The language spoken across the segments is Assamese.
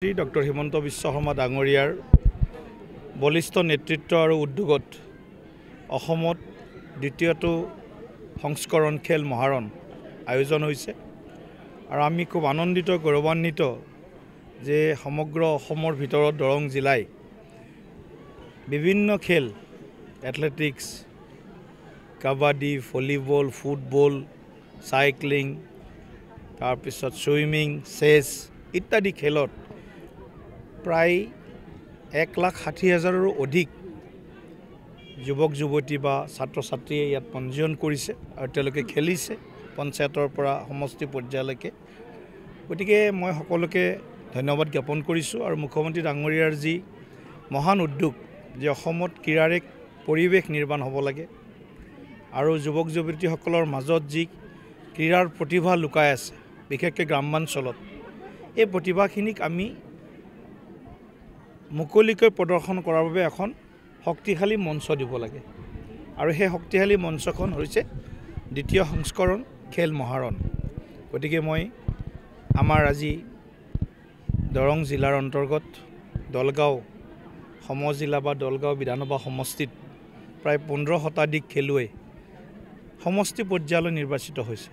ডক্টৰ হিমন্ত বিশ্ব শৰ্মা ডাঙৰীয়াৰ বলিষ্ঠ নেতৃত্ব আৰু উদ্যোগত অসমত দ্বিতীয়টো সংস্কৰণ খেল মহাৰণ আয়োজন হৈছে আৰু আমি খুব আনন্দিত গৌৰৱান্বিত যে সমগ্ৰ অসমৰ ভিতৰত দৰং জিলাই বিভিন্ন খেল athletics kabaddi volleyball football cycling তাৰপিছত সুইমিং চেছ ইত্যাদি খেলত প্ৰায় 1,60,000ৰো অধিক যুৱক যুৱতী বা ছাত্ৰ ছাত্ৰীয়ে ইয়াত পঞ্জীয়ন কৰিছে আৰু তেওঁলোকে খেলিছে পঞ্চায়তৰ পৰা সমষ্টি পৰ্যায়লৈকে গতিকে মই সকলোকে ধন্যবাদ জ্ঞাপন কৰিছোঁ আৰু মুখ্যমন্ত্ৰী ডাঙৰীয়াৰ যি মহান উদ্যোগ যে অসমত ক্ৰীড়াৰ এক পৰিৱেশ নিৰ্মাণ হ'ব লাগে আৰু যুৱক যুৱতীসকলৰ মাজত যি ক্ৰীড়াৰ প্ৰতিভা লুকাই আছে বিশেষকৈ গ্ৰামাঞ্চলত এই প্ৰতিভাখিনিক আমি মুকলিকৈ প্ৰদৰ্শন কৰাৰ বাবে এখন শক্তিশালী মঞ্চ দিব লাগে আৰু সেই শক্তিশালী মঞ্চখন হৈছে দ্বিতীয় সংস্কৰণ খেল মহাৰণ গতিকে মই আমাৰ আজি দৰং জিলাৰ অন্তৰ্গত দলগাঁও সমজিলা বা দলগাঁও বিধানসভা সমষ্টিত প্ৰায় 15 শতাধিক খেলুৱৈ সমষ্টি পৰ্যায়লৈ নিৰ্বাচিত হৈছে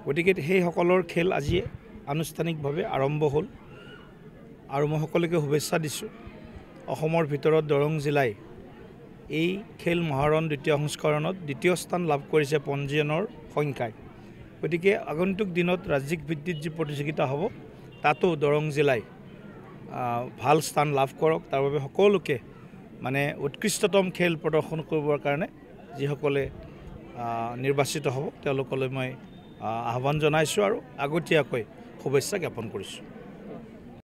গতিকে সেইসকলৰ খেল আজি আনুষ্ঠানিকভাৱে আৰম্ভ হ'ল আৰু মই সকলোকে শুভেচ্ছা দিছোঁ অসমৰ ভিতৰত দৰং জিলাই এই খেল মহাৰণ দ্বিতীয় সংস্কৰণত দ্বিতীয় স্থান লাভ কৰিছে পঞ্জীয়নৰ সংখ্যায় গতিকে আগন্তুক দিনত ৰাজ্যিক ভিত্তিত যি প্ৰতিযোগিতা হ'ব তাতো দৰং জিলাই ভাল স্থান লাভ কৰক তাৰ বাবে সকলোকে মানে উৎকৃষ্টতম খেল প্ৰদৰ্শন কৰিবৰ কাৰণে যিসকলে নিৰ্বাচিত হ'ব তেওঁলোকলৈ মই আহ্বান জনাইছোঁ আৰু আগতীয়াকৈ শুভেচ্ছা জ্ঞাপন কৰিছোঁ।